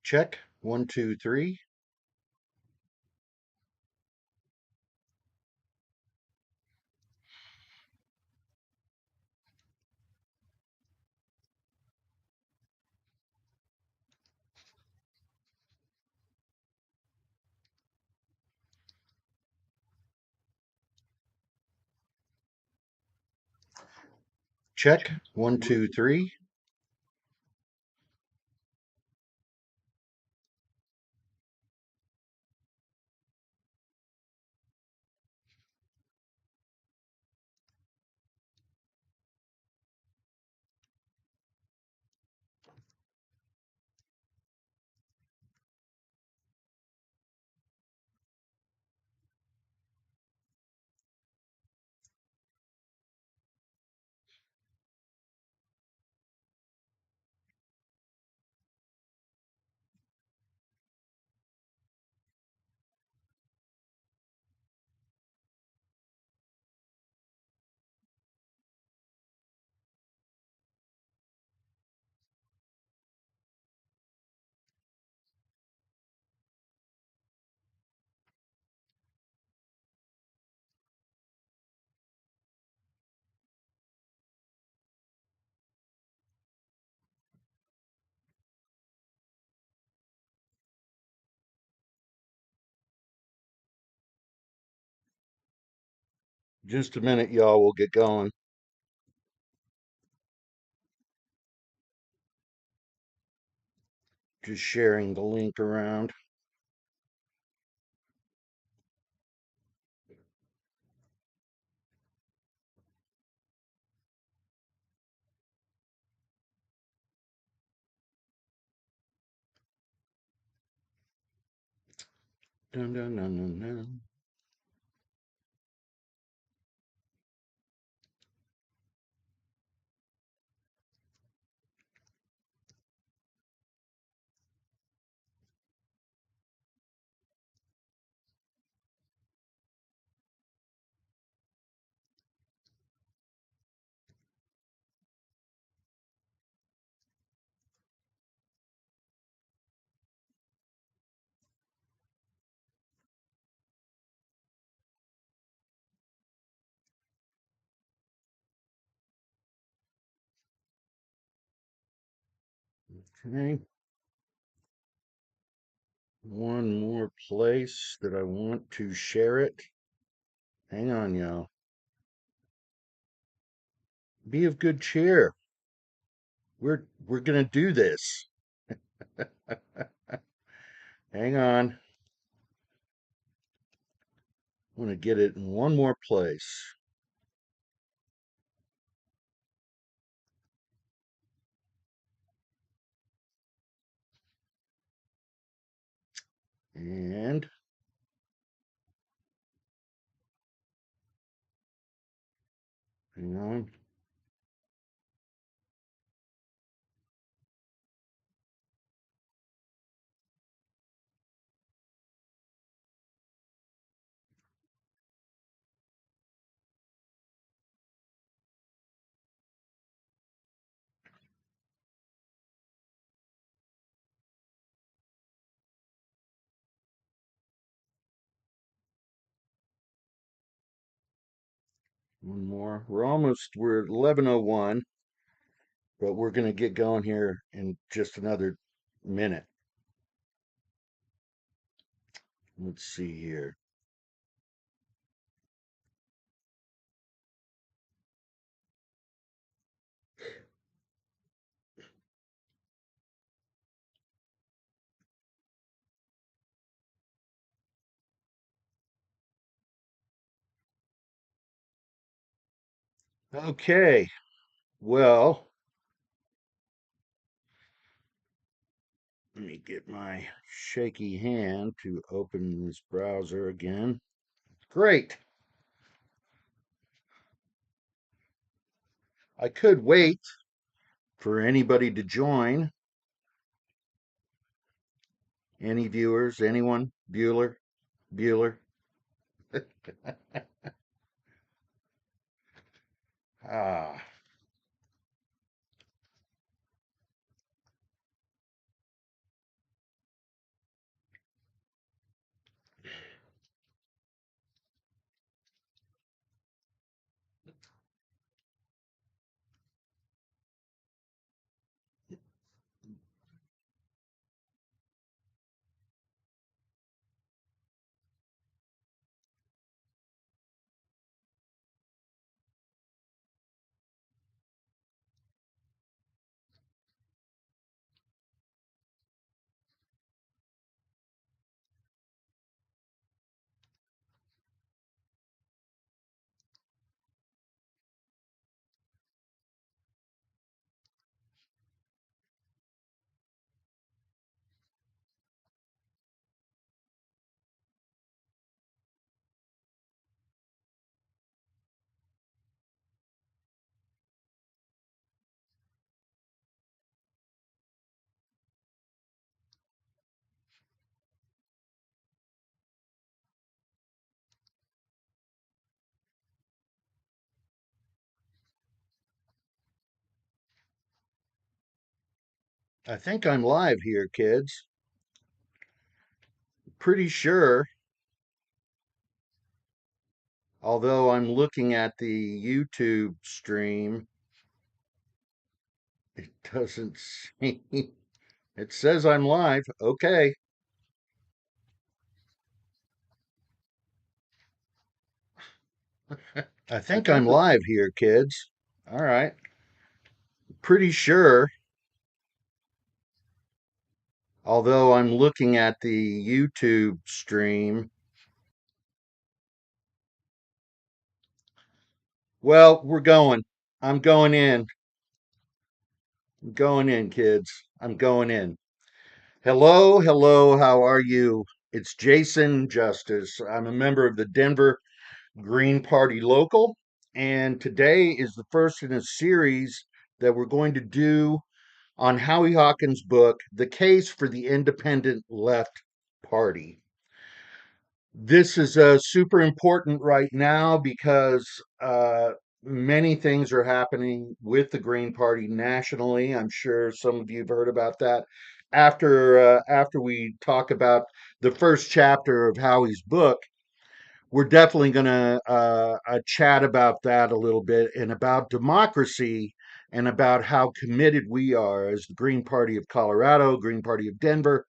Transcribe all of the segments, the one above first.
Check. 1, 2, 3. Check. 1, 2, 3. Just a minute, y'all. We'll get going. Just sharing the link around. Dun, dun, dun, dun, dun. Okay. One more place that I want to share it. Hang on, y'all. Be of good cheer. We're gonna do this. Hang on. I want to get it in one more place. And hang on. One more. We're at 11:01, but we're going to get going here in just another minute. Let's see here. Okay. Well, let me get my shaky hand to open this browser again. Great. I could wait for anybody to join. Any viewers? Anyone? Bueller? Bueller? Ah. I think I'm live here, kids. Pretty sure, although I'm looking at the YouTube stream, it doesn't seem. It says I'm live. Okay. I think I'm live here, kids. All right. Pretty sure, although I'm looking at the YouTube stream. Well, we're going. I'm going in. I'm going in, kids. I'm going in. Hello, hello. How are you? It's Jason Justice. I'm a member of the Denver Green Party Local, and today is the first in a series that we're going to do on Howie Hawkins' book, The Case for the Independent Left Party. This is super important right now because many things are happening with the Green Party nationally. I'm sure some of you have heard about that. After we talk about the first chapter of Howie's book, we're definitely going to chat about that a little bit and about democracy and about how committed we are as the Green Party of Colorado, Green Party of Denver,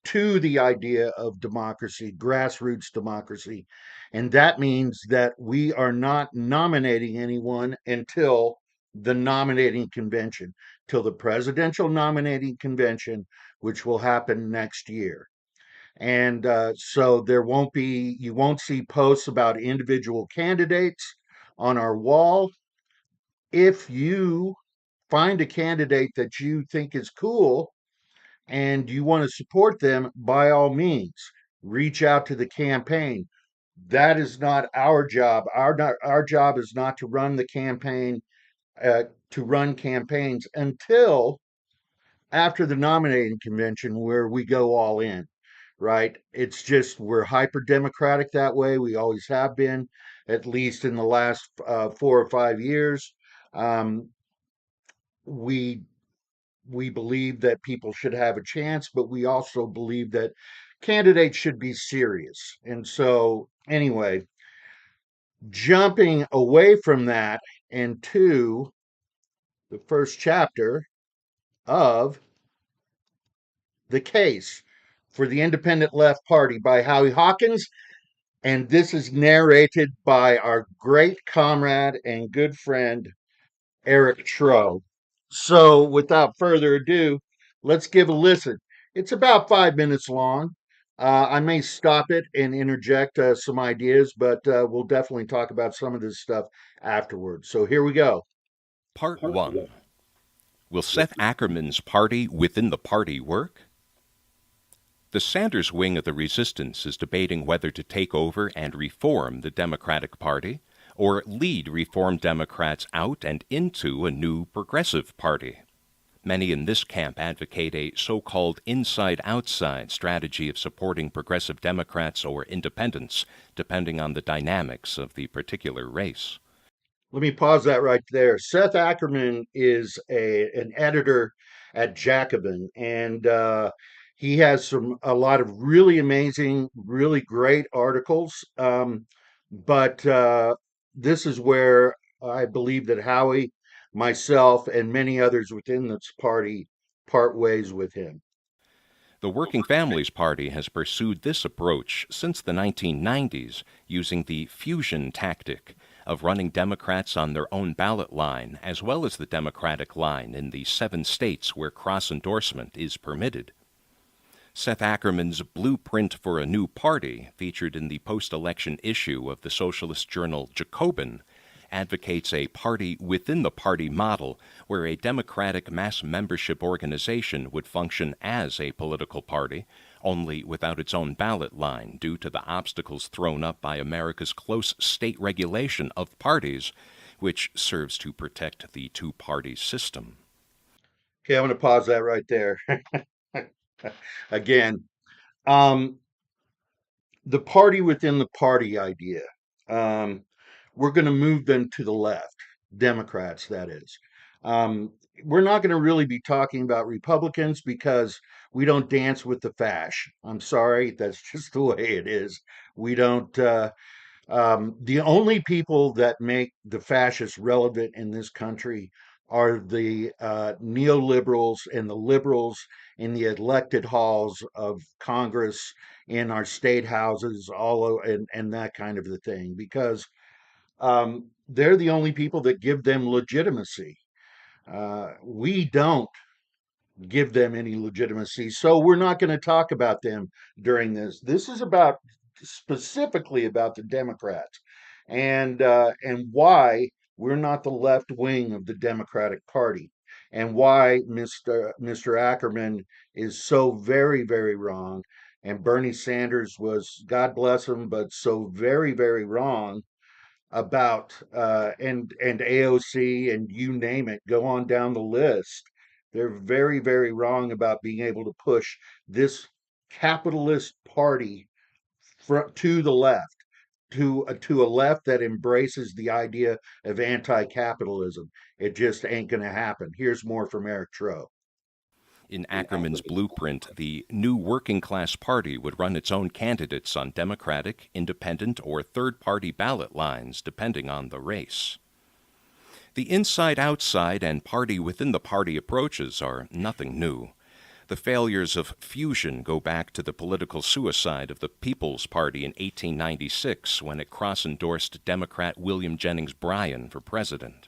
to the idea of democracy, grassroots democracy. And that means that we are not nominating anyone until the nominating convention, till the presidential nominating convention, which will happen next year. And so you won't see posts about individual candidates on our wall. If you find a candidate that you think is cool and you want to support them, by all means, reach out to the campaign. That is not our job. Our job is not to run the campaign, to run campaigns until after the nominating convention where we go all in, right? It's just we're hyper democratic that way. We always have been, at least in the last 4 or 5 years. Um, we we believe that people should have a chance, but we also believe that candidates should be serious. And so, anyway, jumping away from that into the first chapter of The Case for the Independent Left Party by Howie Hawkins. And this is narrated by our great comrade and good friend, Eric Tro. So, without further ado, let's give a listen. It's about 5 minutes long. I may stop it and interject some ideas, but we'll definitely talk about some of this stuff afterwards. So, here we go. Part 1. Will Seth Ackerman's party within the party work? The Sanders wing of the resistance is debating whether to take over and reform the Democratic Party or lead Reformed Democrats out and into a new progressive party. Many in this camp advocate a so-called inside-outside strategy of supporting progressive Democrats or independents, depending on the dynamics of the particular race. Let me pause that right there. Seth Ackerman is an editor at Jacobin, and he has a lot of really amazing, really great articles. But this is where I believe that Howie, myself, and many others within this party part ways with him. The Working Families Party has pursued this approach since the 1990s, using the fusion tactic of running Democrats on their own ballot line, as well as the Democratic line in the 7 states where cross-endorsement is permitted. Seth Ackerman's Blueprint for a New Party, featured in the post-election issue of the socialist journal Jacobin, advocates a party-within-the-party model where a Democratic mass membership organization would function as a political party, only without its own ballot line due to the obstacles thrown up by America's close state regulation of parties, which serves to protect the two-party system. Okay, I'm going to pause that right there. Again, um, the party within the party idea. Um, we're going to move them to the left, Democrats, that is. Um, we're not going to really be talking about Republicans because we don't dance with the fash. I'm sorry, that's just the way it is. We don't. The only people that make the fascists relevant in this country are the neoliberals and the liberals in the elected halls of Congress, in our state houses, and that kind of the thing, because they're the only people that give them legitimacy. We don't give them any legitimacy. So we're not going to talk about them during this. This is about specifically about the Democrats and why we're not the left wing of the Democratic Party, and why Mr. Ackerman is so very wrong, and Bernie Sanders was, God bless him, but so very wrong about and AOC and you name it, go on down the list. They're very wrong about being able to push this capitalist party to the left, to a left that embraces the idea of anti-capitalism. It just ain't going to happen. Here's more from Eric Tro. In Ackerman's blueprint, the new working class party would run its own candidates on Democratic, independent, or third party ballot lines, depending on the race. The inside outside and party within the party approaches are nothing new. The failures of fusion go back to the political suicide of the People's Party in 1896 when it cross endorsed Democrat William Jennings Bryan for president.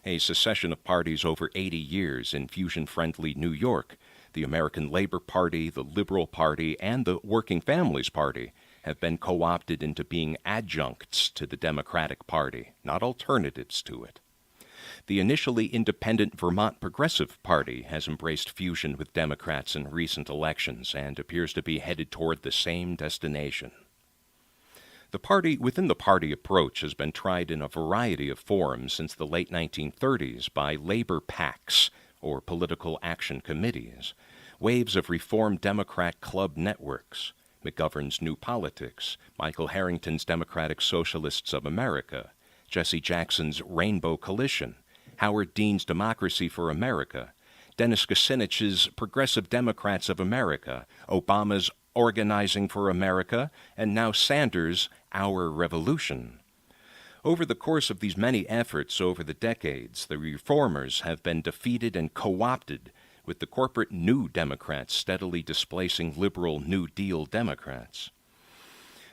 A succession of parties over 80 years in fusion-friendly New York, the American Labor Party, the Liberal Party, and the Working Families Party have been co-opted into being adjuncts to the Democratic Party, not alternatives to it. The initially independent Vermont Progressive Party has embraced fusion with Democrats in recent elections and appears to be headed toward the same destination. The party within the party approach has been tried in a variety of forms since the late 1930s by labor PACs, or political action committees, waves of Reform Democrat club networks, McGovern's New Politics, Michael Harrington's Democratic Socialists of America, Jesse Jackson's Rainbow Coalition, Howard Dean's Democracy for America, Dennis Kucinich's Progressive Democrats of America, Obama's Organizing for America, and now Sanders' Our Revolution. Over the course of these many efforts over the decades, the reformers have been defeated and co-opted, with the corporate New Democrats steadily displacing liberal New Deal Democrats.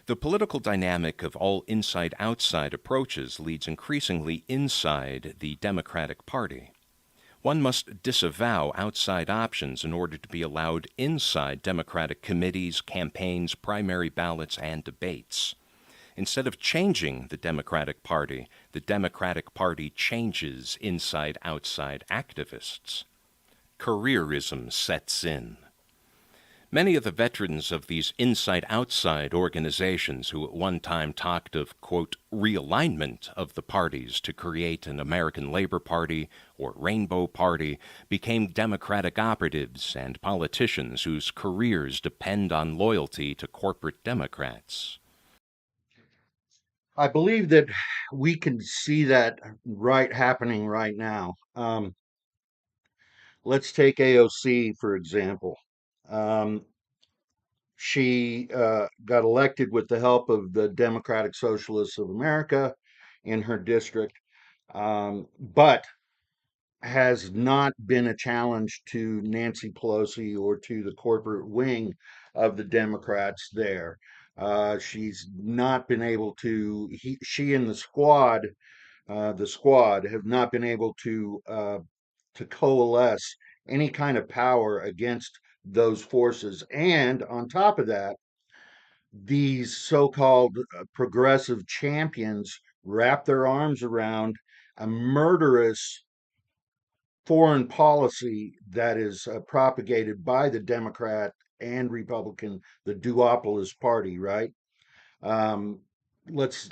The political dynamic of all inside-outside approaches leads increasingly inside the Democratic Party. One must disavow outside options in order to be allowed inside Democratic committees, campaigns, primary ballots, and debates. Instead of changing the Democratic Party changes inside-outside activists. Careerism sets in. Many of the veterans of these inside-outside organizations who at one time talked of, quote, realignment of the parties to create an American Labor Party or Rainbow Party became Democratic operatives and politicians whose careers depend on loyalty to corporate Democrats. I believe that we can see that right happening right now. Let's take AOC, for example. Um, she got elected with the help of the Democratic Socialists of America in her district, but has not been a challenge to Nancy Pelosi or to the corporate wing of the Democrats there. She's not been able to. She and the squad, have not been able to coalesce any kind of power against those forces. And on top of that, these so-called progressive champions wrap their arms around a murderous foreign policy that is propagated by the Democrat and Republican, the duopolist party, right? Um, let's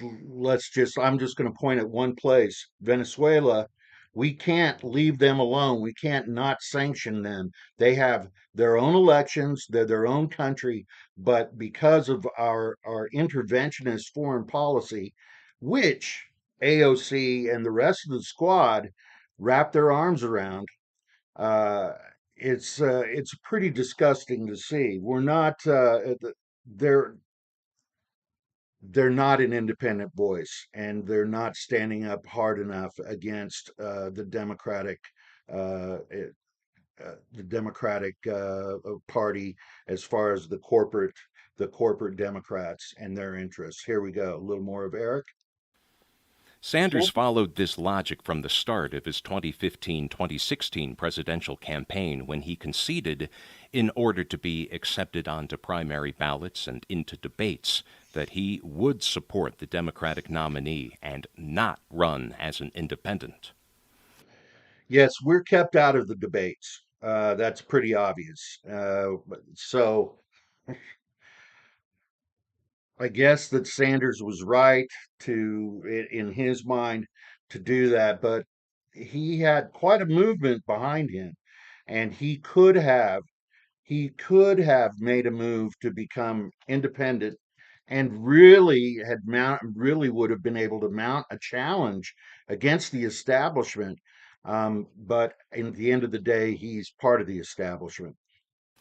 just I'm just going to point at one place, Venezuela. We can't leave them alone. We can't not sanction them. They have their own elections, they're their own country, but because of our interventionist foreign policy, which AOC and the rest of the squad wrap their arms around. Uh, it's pretty disgusting to see. We're not they're they're not an independent voice, and they're not standing up hard enough against uh, the Democratic Party as far as the corporate Democrats and their interests. Here we go. A little more of Eric. Sanders followed this logic from the start of his 2015-2016 presidential campaign when he conceded, in order to be accepted onto primary ballots and into debates, that he would support the Democratic nominee and not run as an independent. Yes, we're kept out of the debates. That's pretty obvious. So I guess that Sanders was right in his mind, to do that, but he had quite a movement behind him, and he could have made a move to become independent, and really would have been able to mount a challenge against the establishment. But at the end of the day, he's part of the establishment.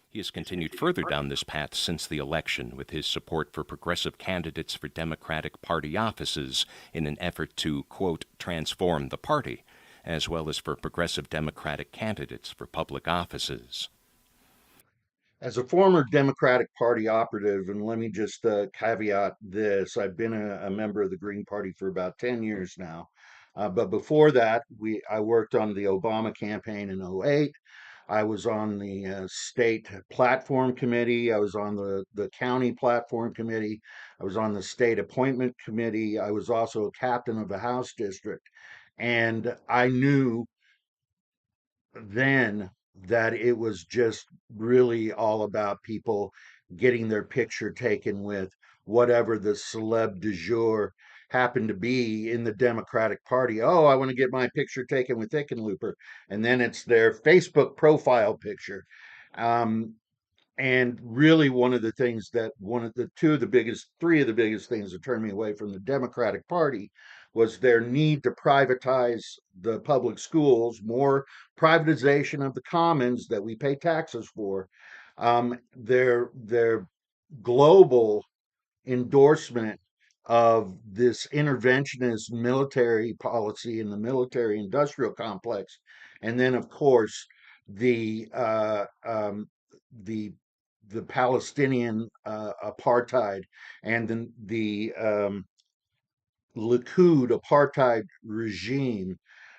He has continued further down this path since the election with his support for progressive candidates for Democratic Party offices in an effort to, quote, transform the party, as well as for progressive Democratic candidates for public offices. As a former Democratic Party operative, and let me just caveat this: I've been a member of the Green Party for about 10 years now. But before that, I worked on the Obama campaign in '08. I was on the state platform committee. I was on the county platform committee. I was on the state appointment committee. I was also a captain of a House district. And I knew then that it was just really all about people getting their picture taken with whatever the celeb du jour happened to be in the Democratic Party. Oh, I want to get my picture taken with Hickenlooper. And then it's their Facebook profile picture. Um, and really, one of the two of the biggest, three of the biggest things that turned me away from the Democratic Party was their need to privatize the public schools, more privatization of the commons that we pay taxes for. Their global endorsement of this interventionist military policy in the military industrial complex, and then of course the the the Palestinian apartheid, and then the Likud apartheid regime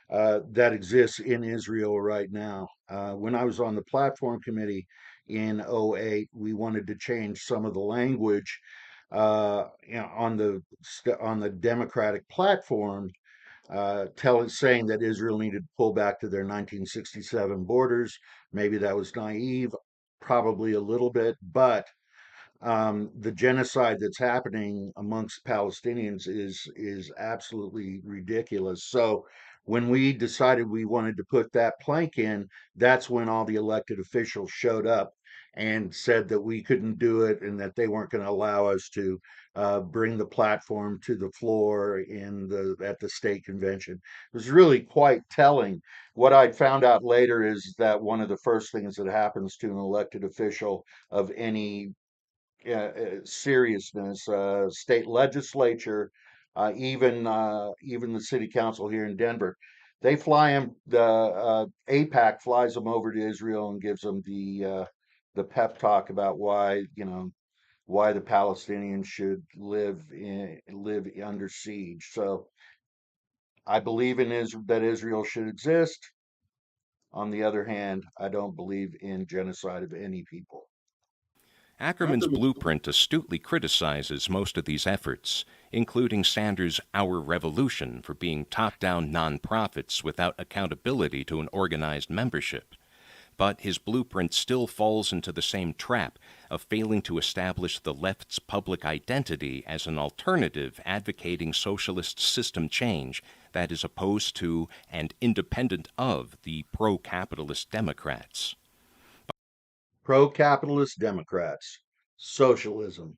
that exists in Israel right now. When I was on the platform committee in '08, we wanted to change some of the language on the Democratic platform, saying that Israel needed to pull back to their 1967 borders. Maybe that was naive, probably a little bit, but the genocide that's happening amongst Palestinians is absolutely ridiculous. So when we decided we wanted to put that plank in, that's when all the elected officials showed up and said that we couldn't do it, and that they weren't going to allow us to bring the platform to the floor at the state convention. It was really quite telling. What I'd found out later is that one of the first things that happens to an elected official of any seriousness, state legislature, even the city council here in Denver, they fly him. The APAC flies them over to Israel and gives them the pep talk about why the Palestinians should live under siege. So I believe that Israel should exist. On the other hand, I don't believe in genocide of any people. Ackerman's blueprint astutely criticizes most of these efforts, including Sanders' Our Revolution for being top down nonprofits without accountability to an organized membership. But his blueprint still falls into the same trap of failing to establish the left's public identity as an alternative advocating socialist system change that is opposed to and independent of the pro capitalist Democrats. Pro capitalist Democrats, socialism.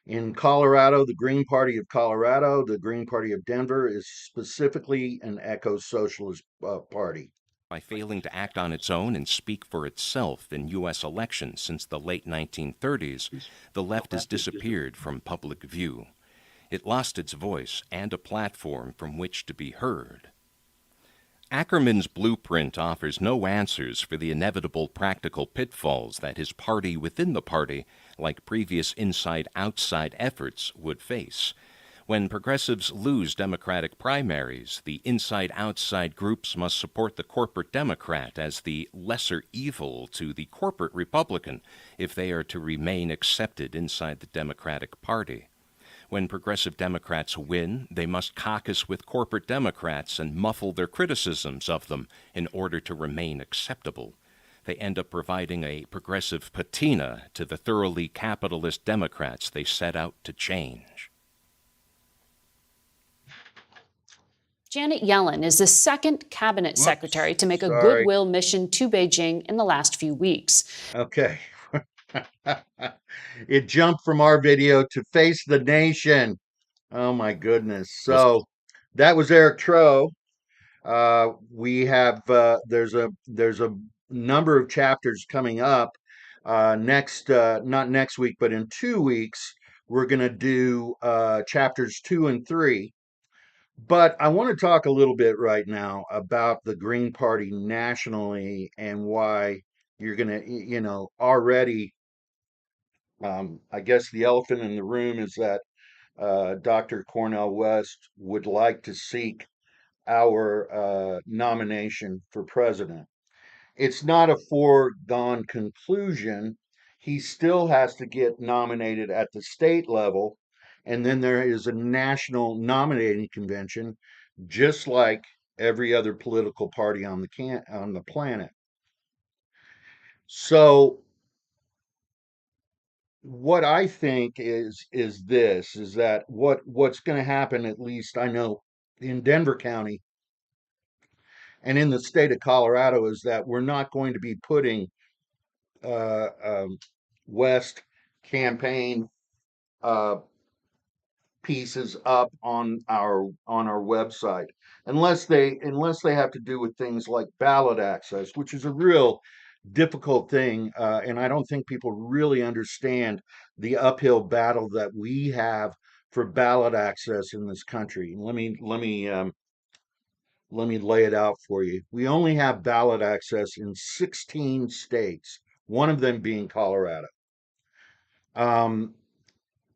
In Colorado, the Green Party of Colorado, the Green Party of Denver is specifically an eco socialist party. By failing to act on its own and speak for itself in U.S. elections since the late 1930s, the left has disappeared from public view. It lost its voice and a platform from which to be heard. Ackerman's blueprint offers no answers for the inevitable practical pitfalls that his party within the party, like previous inside-outside efforts, would face. When progressives lose Democratic primaries, the inside-outside groups must support the corporate Democrat as the lesser evil to the corporate Republican if they are to remain accepted inside the Democratic Party. When progressive Democrats win, they must caucus with corporate Democrats and muffle their criticisms of them in order to remain acceptable. They end up providing a progressive patina to the thoroughly capitalist Democrats they set out to change. Janet Yellen is the second cabinet Whoops, secretary to make a sorry. goodwill mission to Beijing in the last few weeks. Okay. It jumped from our video to Face the Nation. Oh my goodness. Was So that was Eric Troe. We have there's a number of chapters coming up next not next week, but in 2 weeks we're going to do chapters 2 and 3. But I want to talk a little bit right now about the Green Party nationally and why you're going to, already. I guess the elephant in the room is that Dr. Cornel West would like to seek our nomination for president. It's not a foregone conclusion. He still has to get nominated at the state level, and then there is a national nominating convention, just like every other political party on the planet. So what I think is this is that what's going to happen, at least I know in Denver County and in the state of Colorado, is that we're not going to be putting uh, um, West campaign uh, pieces up on our website unless they have to do with things like ballot access, which is a real difficult thing, and I don't think people really understand the uphill battle that we have for ballot access in this country. Let me lay it out for you. We only have ballot access in 16 states, one of them being Colorado. Um,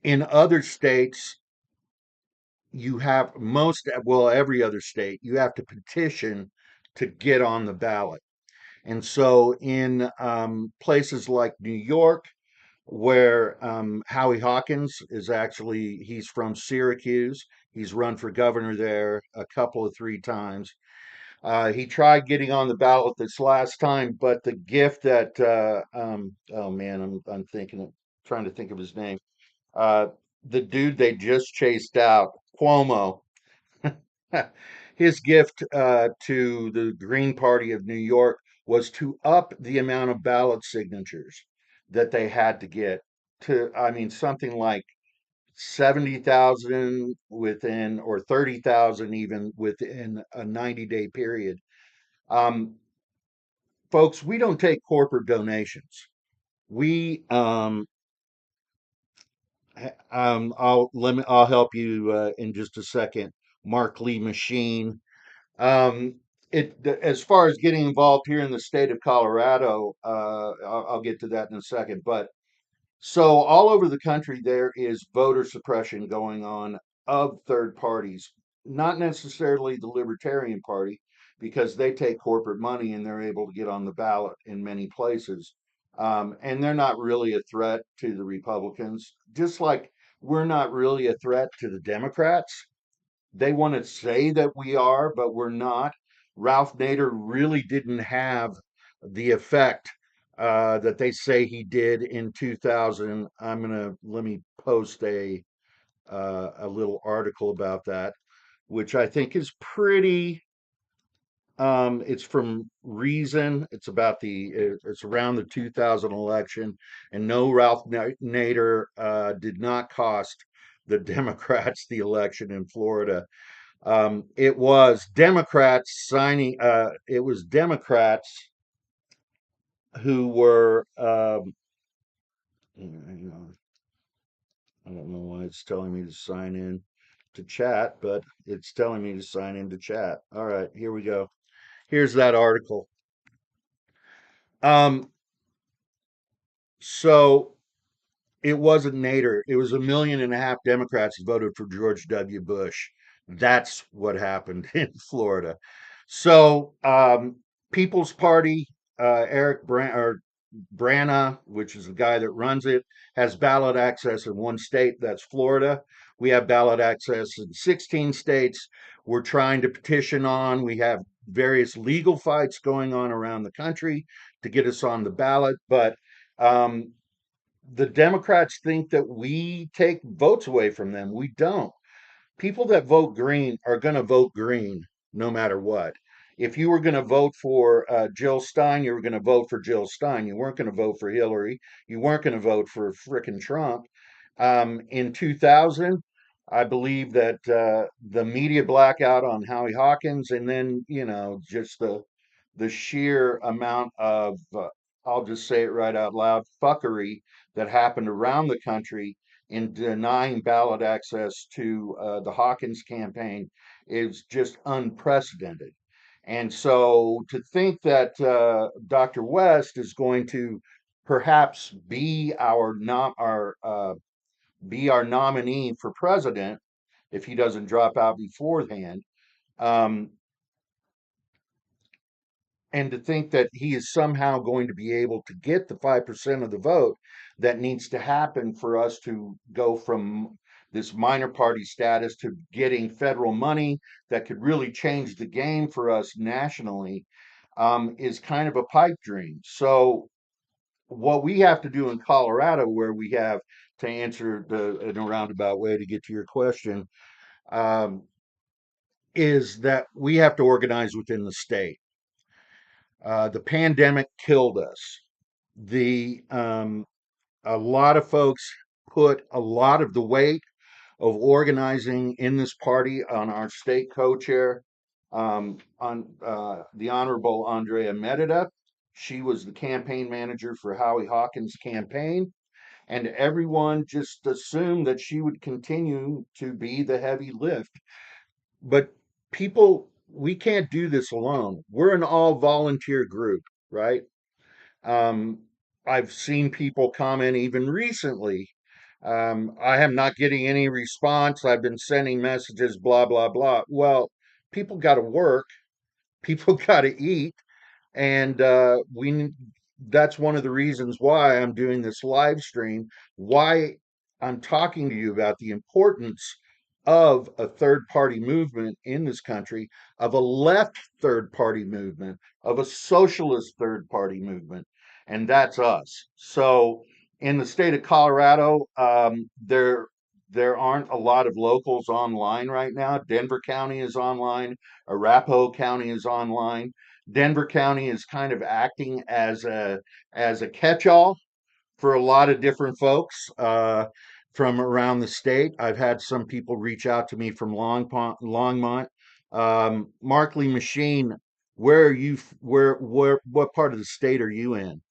in other states, you have every other state, you have to petition to get on the ballot. And so in places like New York, where Howie Hawkins he's from Syracuse. He's run for governor there a couple of 3 times. He tried getting on the ballot this last time, but the gift that oh man, I'm trying to think of his name. Uh, the dude they just chased out, Cuomo. His gift to the Green Party of New York was to up the amount of ballot signatures that they had to get to, I mean, something like 70,000 within, or 30,000 even within a 90-day period. Um, Folks, we don't take corporate donations. We, I'll help you in just a second. Mark Lee Machine. Um, as far as getting involved here in the state of Colorado, I'll get to that in a second. But so all over the country, there is voter suppression going on of third parties, not necessarily the Libertarian Party, because they take corporate money and they're able to get on the ballot in many places. And they're not really a threat to the Republicans, just like we're not really a threat to the Democrats. They want to say that we are, but we're not. Ralph Nader really didn't have the effect that they say he did in 2000. Let me post a little article about that, which I think is pretty It's from Reason. It's around the 2000 election, and no, Ralph Nader did not cost the Democrats the election in Florida. It was Democrats signing. It was Democrats who were. Hang on, I don't know why it's telling me to sign in to chat, but it's telling me to sign into chat. All right, here we go. Here's that article. Um, so it wasn't Nader. It was 1.5 million Democrats who voted for George W. Bush. That's what happened in Florida. So, People's Party, Eric Brana, which is the guy that runs it, has ballot access in one state, that's Florida. We have ballot access in 16 states. We're trying to petition on. We have various legal fights going on around the country to get us on the ballot. But um, the Democrats think that we take votes away from them. We don't. People that vote green are going to vote green no matter what. If you were going to vote for Jill Stein, you were going to vote for Jill Stein. You weren't going to vote for Hillary. You weren't going to vote for frickin' Trump. In 2000, I believe that the media blackout on Howie Hawkins, and then just the sheer amount of I'll just say it right out loud, fuckery that happened around the country in denying ballot access to the Hawkins campaign is just unprecedented. And so to think that Dr. West is going to perhaps be our nominee for president if he doesn't drop out beforehand, um, and to think that he is somehow going to be able to get the 5% of the vote that needs to happen for us to go from this minor party status to getting federal money that could really change the game for us nationally, is kind of a pipe dream. So, what we have to do in Colorado, where we have to answer in a roundabout way to get to your question, um, is that we have to organize within the state. The pandemic killed us. The A lot of folks put a lot of the weight of organizing in this party on our state co-chair, on the Honorable Andrea Merida. She was the campaign manager for Howie Hawkins' campaign, and everyone just assumed that she would continue to be the heavy lift. But people, we can't do this alone. We're an all volunteer group, right? Um, I've seen people comment even recently. I am not getting any response. I've been sending messages, blah, blah, blah. Well, people got to work, people got to eat, and that's one of the reasons why I'm doing this live stream, why I'm talking to you about the importance of a third party movement in this country, of a left third party movement, of a socialist third party movement, and that's us. So in the state of Colorado, there aren't a lot of locals online right now. Denver County is online. Arapahoe County is online. Denver County is kind of acting as a catch-all for a lot of different folks from around the state. I've had some people reach out to me from Longmont. Markley Machine, where are you? What part of the state are you in?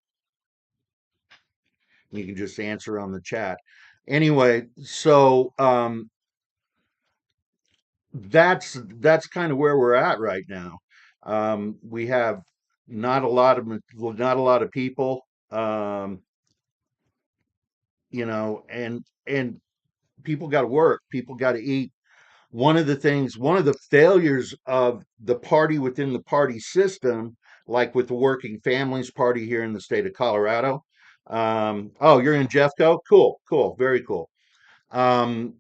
You can just answer on the chat. Anyway, so that's kind of where we're at right now. We have not a lot of people, and people got to work, people got to eat. One of the failures of the party within the party system, like with the Working Families Party here in the state of Colorado. Oh, you're in Jeffco? Cool, cool, very cool. Um,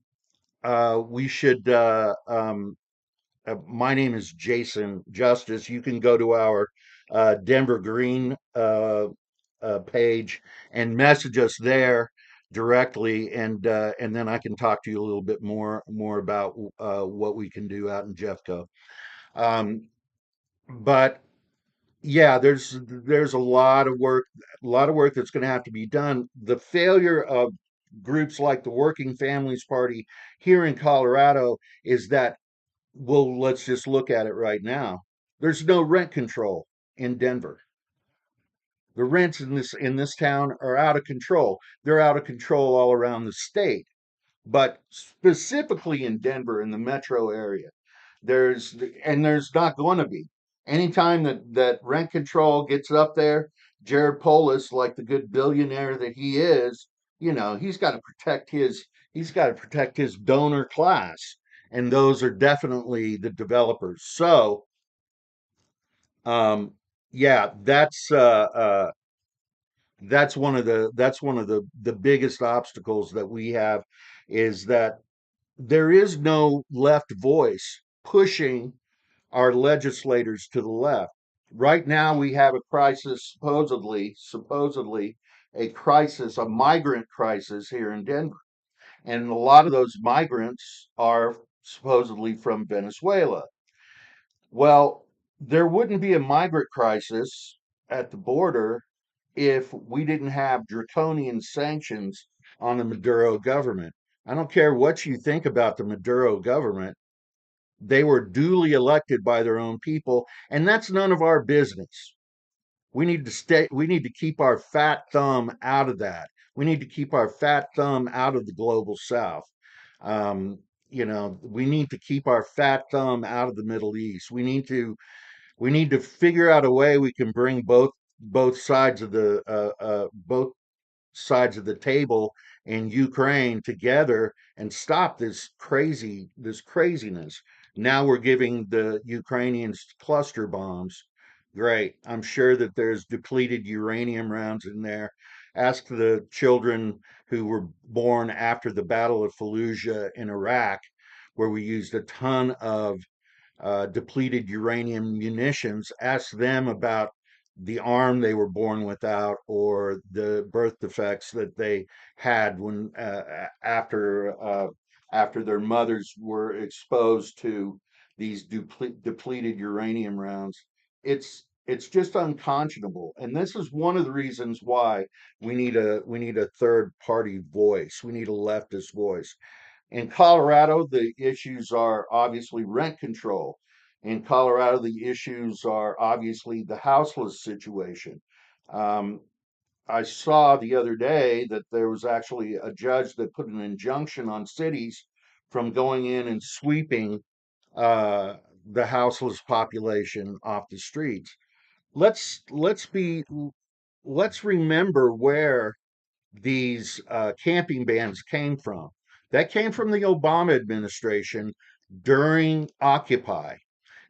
we should My name is Jason Justice. You can go to our Denver Green page and message us there directly, and then I can talk to you a little bit more about what we can do out in Jeffco. Um, But yeah, there's a lot of work that's going to have to be done. The failure of groups like the Working Families Party here in Colorado is that, well, let's just look at it right now. There's no rent control in Denver. The rents in this town are out of control. They're out of control all around the state, but specifically in Denver in the metro area. There's not going to be. Anytime that rent control gets up there, Jared Polis, like the good billionaire that he is, he's got to protect his donor class, and those are definitely the developers. So, um, yeah, that's one of the biggest obstacles that we have, is that there is no left voice pushing our legislators to the left. Right now, we have a crisis, supposedly a crisis, a migrant crisis here in Denver. And a lot of those migrants are supposedly from Venezuela. Well, there wouldn't be a migrant crisis at the border if we didn't have draconian sanctions on the Maduro government. I don't care what you think about the Maduro government. They were duly elected by their own people, and that's none of our business. We need to keep our fat thumb out of that. We need to keep our fat thumb out of the global south. Um, we need to keep our fat thumb out of the Middle East. We need to figure out a way we can bring both sides of both sides of the table in Ukraine together and stop this craziness. Now we're giving the Ukrainians cluster bombs. Great. I'm sure that there's depleted uranium rounds in there. Ask the children who were born after the Battle of Fallujah in Iraq, where we used a ton of depleted uranium munitions, ask them about the arm they were born without or the birth defects that they had when after their mothers were exposed to these depleted uranium rounds. It's just unconscionable, and this is one of the reasons why we need a third party voice. We need a leftist voice. In Colorado, the issues are obviously rent control. In Colorado, the issues are obviously the houseless situation. Um, I saw the other day that there was actually a judge that put an injunction on cities from going in and sweeping uh, the houseless population off the streets. Let's let's be let's remember where these camping bans came from. That came from the Obama administration during Occupy.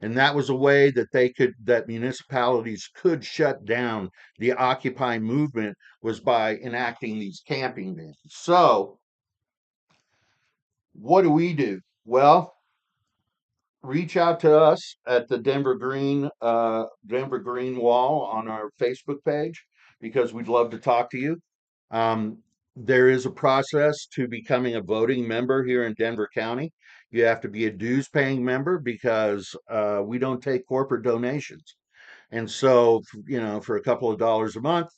And that was a way that municipalities could shut down the Occupy movement, was by enacting these camping bans. So, what do we do? Well, reach out to us at the Denver Green Wall on our Facebook page, because we'd love to talk to you. Um, there is a process to becoming a voting member here in Denver County. You have to be a dues paying member, because we don't take corporate donations. And so, for a couple of dollars a month,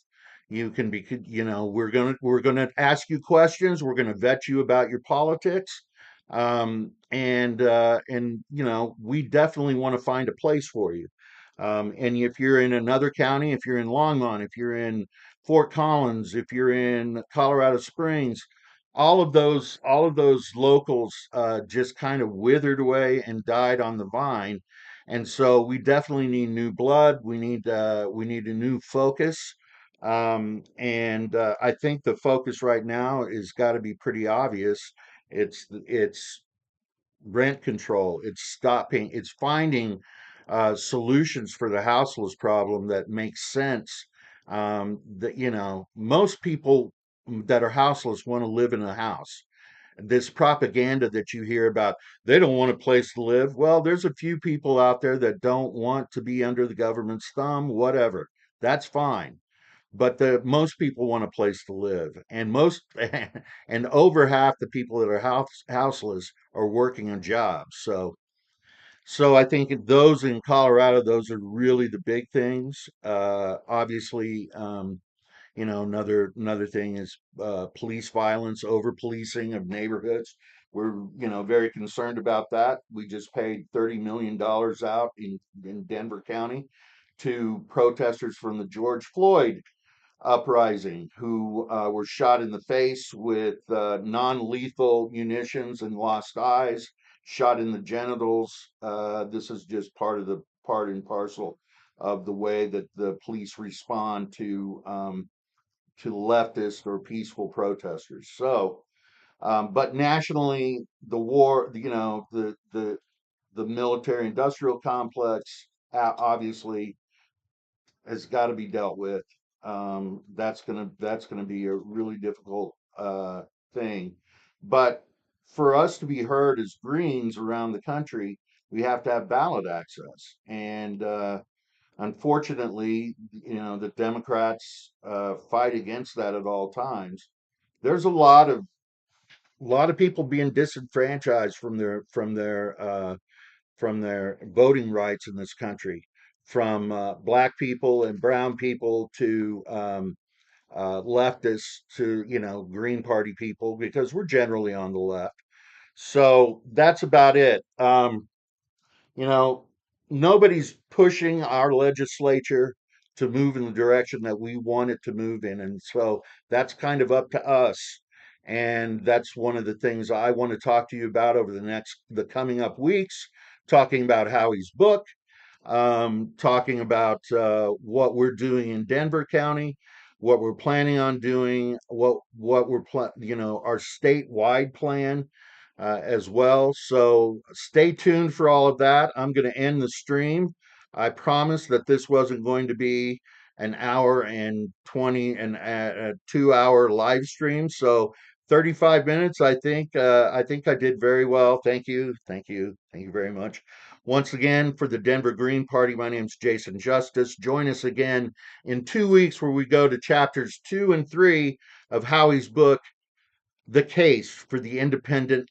you can be, we're gonna ask you questions. We're gonna vet you about your politics, and we definitely want to find a place for you. And if you're in another county, if you're in Longmont, if you're in Fort Collins, if you're in Colorado Springs, all of those locals just kind of withered away and died on the vine. And so we definitely need new blood. We need a new focus. And I think the focus right now is got to be pretty obvious. It's rent control. It's finding solutions for the houseless problem that makes sense. That most people that are houseless want to live in a house. This propaganda that you hear about, they don't want a place to live. Well, there's a few people out there that don't want to be under the government's thumb, whatever. That's fine. But the most people want a place to live, and most and over half the people that are houseless are working on jobs. So I think those in Colorado, those are really the big things. Obviously, another thing is police violence, over policing of neighborhoods. We're very concerned about that. We just paid $30 million out in Denver County to protesters from the George Floyd uprising who were shot in the face with non-lethal munitions and lost eyes, shot in the genitals. This is just part and parcel of the way that the police respond to leftist or peaceful protesters. So, but nationally, the war, the military-industrial complex, obviously has got to be dealt with. That's gonna be a really difficult thing. But for us to be heard as Greens around the country, we have to have ballot access. And unfortunately, the Democrats fight against that at all times. There's a lot of people being disenfranchised from their voting rights in this country, from black people and brown people to leftists to Green Party people, because we're generally on the left. So that's about it. You know, Nobody's pushing our legislature to move in the direction that we want it to move in. And so that's kind of up to us. And that's one of the things I want to talk to you about over the coming up weeks, talking about Howie's book, talking about what we're doing in Denver County, what we're planning on doing, our statewide plan as well. So stay tuned for all of that. I'm going to end the stream. I promised that this wasn't going to be an hour and 20 and a 2 hour live stream. So 35 minutes, I think I did very well. Thank you. Thank you. Thank you very much. Once again, for the Denver Green Party, my name is Jason Justice. Join us again in 2 weeks where we go to chapters 2 and 3 of Howie's book, The Case for the Independent